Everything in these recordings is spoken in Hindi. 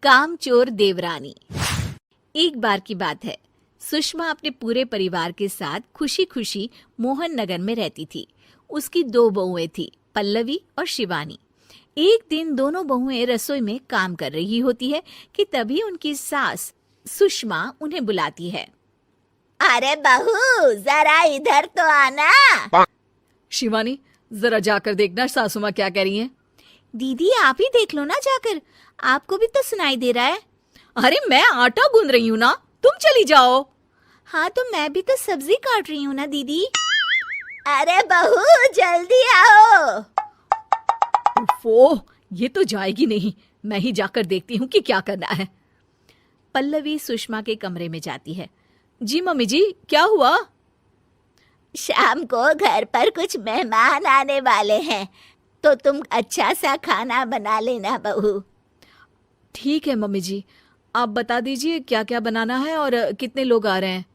कामचोर देवरानी। एक बार की बात है, सुषमा अपने पूरे परिवार के साथ खुशी खुशी मोहन नगर में रहती थी। उसकी 2 बहुएं थी, पल्लवी और शिवानी। एक दिन दोनों बहुएं रसोई में काम कर रही होती है कि तभी उनकी सास सुषमा उन्हें बुलाती है। अरे बहू, जरा इधर तो आना। शिवानी, जरा जाकर देखना सासू माँ क्या कह रही हैं। दीदी आप ही देख लो ना जाकर, आपको भी तो सुनाई दे रहा है। अरे मैं आटा गूंद रही हूँ ना, तुम चली जाओ। हाँ तो मैं भी तो सब्जी काट रही हूँ ना दीदी। अरे बहू जल्दी आओ। ओफो, ये तो जाएगी नहीं। मैं ही जाकर देखती हूँ कि क्या करना है। पल्लवी सुषमा के कमरे में जाती है। जी मम्मी जी, क्या हुआ? शाम को घर पर कुछ मेहमान आने वाले हैं, तो तुम अच्छा सा खाना बना लेना बहू। ठीक है मम्मी जी, आप बता दीजिए क्या क्या बनाना है और कितने लोग आ रहे हैं।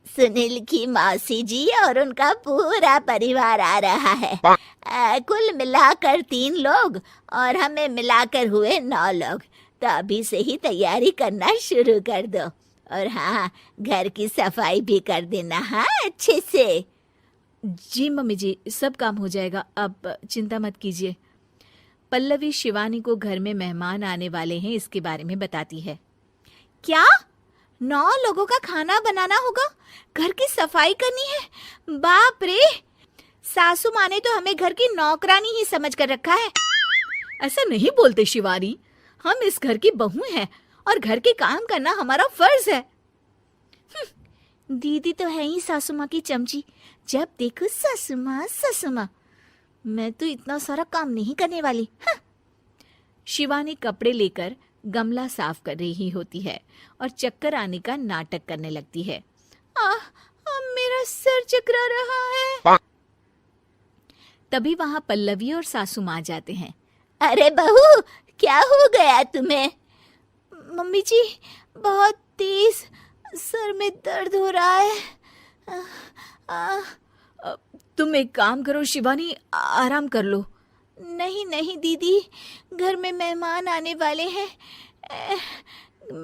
सुनील की मौसी जी और उनका पूरा परिवार आ रहा है। कुल मिलाकर 3 लोग और हमें मिलाकर हुए 9 लोग। तो अभी से ही तैयारी करना शुरू कर दो। और हाँ, घर की सफाई भी कर देना, हाँ अच्छे से। जी मम्मी जी, सब काम हो जाएगा, आप चिंता मत कीजिए। पल्लवी शिवानी को घर में मेहमान आने वाले हैं इसके बारे में बताती है। क्या 9 लोगों का खाना बनाना होगा, घर की सफाई करनी है? बाप रे, सासू माँ ने तो हमें घर की नौकरानी ही समझ कर रखा है। ऐसा नहीं बोलते शिवानी, हम इस घर की बहू हैं और घर के काम करना हमारा फर्ज है। दीदी तो है ही सासू माँ की चमची, जब देखो सासू माँ सासू माँ। मैं तो इतना सारा काम नहीं करने वाली। शिवानी कपड़े लेकर गमला साफ कर रही होती है और चक्कर आने का नाटक करने लगती है। मेरा सर चकरा रहा है। तभी वहां पल्लवी और सासू माँ जाते हैं। अरे बहू, क्या हो गया तुम्हें? मम्मी जी, बहुत तेज सर में दर्द हो रहा है। तुम एक काम करो शिवानी, आराम कर लो। नहीं नहीं दीदी, घर में मेहमान आने वाले हैं,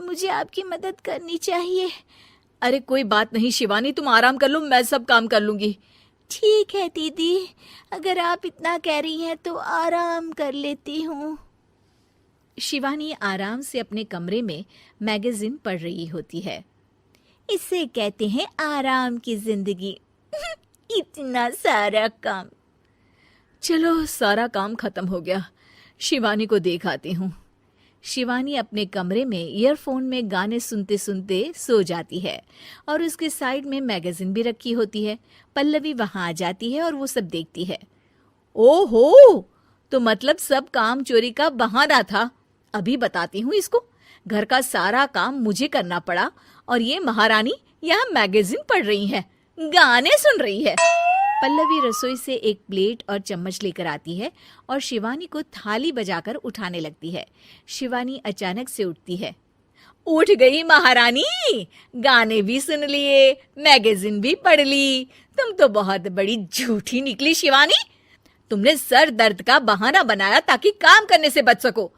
मुझे आपकी मदद करनी चाहिए। अरे कोई बात नहीं शिवानी, तुम आराम कर लो, मैं सब काम कर लूंगी। ठीक है दीदी, अगर आप इतना कह रही हैं तो आराम कर लेती हूँ। शिवानी आराम से अपने कमरे में मैगजीन पढ़ रही होती है। इसे कहते हैं आराम की जिंदगी। इतना सारा काम। चलो सारा काम खत्म हो गया, शिवानी को देख आती हूँ। शिवानी अपने कमरे में ईयरफोन में गाने सुनते सुनते सो जाती है और उसके साइड में मैगजीन भी रखी होती है। पल्लवी वहां आ जाती है और वो सब देखती है। ओहो, तो मतलब सब काम चोरी का बहाना था। अभी बताती हूँ इसको। घर का सारा काम मुझे करना पड़ा और ये महारानी यहाँ मैगजीन पढ़ रही है, गाने सुन रही है। पल्लवी रसोई से एक प्लेट और चम्मच लेकर आती है और शिवानी को थाली बजाकर उठाने लगती है। शिवानी अचानक से उठती है। उठ गई महारानी, गाने भी सुन लिए, मैगजीन भी पढ़ ली। तुम तो बहुत बड़ी झूठी निकली शिवानी। तुमने सर दर्द का बहाना बनाया ताकि काम करने से बच सको।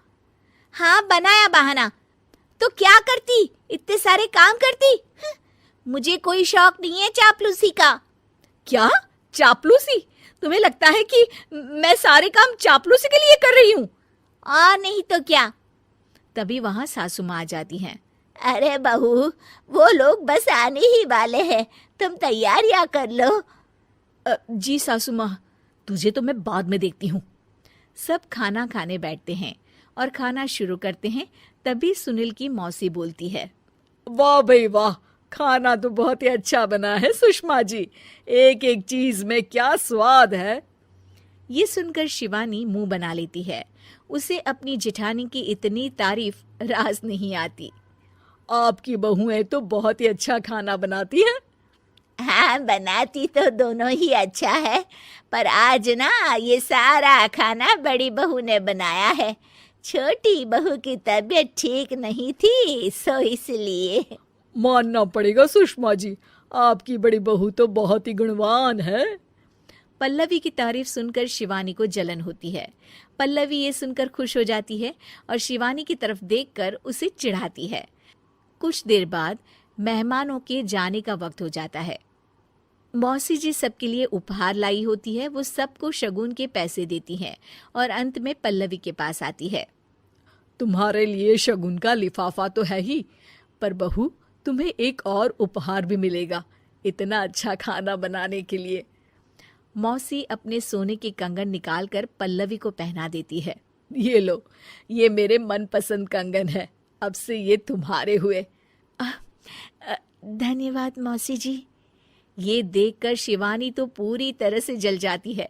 हाँ बनाया बहाना, तो क्या करती, इतने सारे काम करती। मुझे कोई शौक नहीं है चापलूसी का। क्या चापलूसी? तुम्हें लगता है कि मैं सारे काम चापलूसी के लिए कर रही हूँ? और नहीं तो क्या। तभी वहां सासू माँ आ जाती हैं। अरे बहू, वो लोग बस आने ही वाले हैं, तुम तैयारियां कर लो। जी सासू माँ, तुझे तो मैं बाद में देखती हूँ। सब खाना खाने बैठते हैं और खाना शुरू करते हैं। तभी सुनील की मौसी बोलती है। वाह भाई वाह, खाना तो बहुत ही अच्छा बना है सुषमा जी। एक एक चीज में क्या स्वाद है। ये सुनकर शिवानी मुंह बना लेती है। उसे अपनी जेठानी की इतनी तारीफ रास नहीं आती। आपकी बहुएं तो बहुत ही अच्छा खाना बनाती हैं। हाँ, बनाती तो दोनों ही अच्छा है, पर आज ना ये सारा खाना बड़ी बहू ने बनाया है। छोटी बहू की तबीयत ठीक नहीं थी, सो इसलिए। मानना पड़ेगा सुषमा जी, आपकी बड़ी बहू तो बहुत ही गुणवान है। पल्लवी की तारीफ सुनकर शिवानी को जलन होती है। पल्लवी ये सुनकर खुश हो जाती है और शिवानी की तरफ देखकर उसे चिढ़ाती है। कुछ देर बाद मेहमानों के जाने का वक्त हो जाता है। मौसी जी सबके लिए उपहार लाई होती है। वो सबको शगुन के पैसे देती हैं और अंत में पल्लवी के पास आती है। तुम्हारे लिए शगुन का लिफाफा तो है ही, पर बहू तुम्हें एक और उपहार भी मिलेगा इतना अच्छा खाना बनाने के लिए। मौसी अपने सोने के कंगन निकालकर पल्लवी को पहना देती है। ये लो, ये मेरे मनपसंद कंगन है, अब से ये तुम्हारे हुए। धन्यवाद मौसी जी। ये देखकर शिवानी तो पूरी तरह से जल जाती है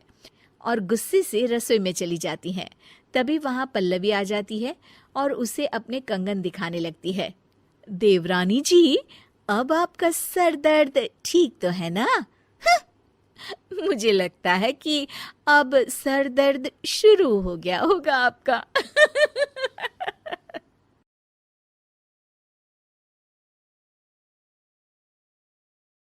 और गुस्से से रसोई में चली जाती है। तभी वहां पल्लवी आ जाती है और उसे अपने कंगन दिखाने लगती है। देवरानी जी, अब आपका सर दर्द ठीक तो है ना? मुझे लगता है कि अब सर दर्द शुरू हो गया होगा आपका।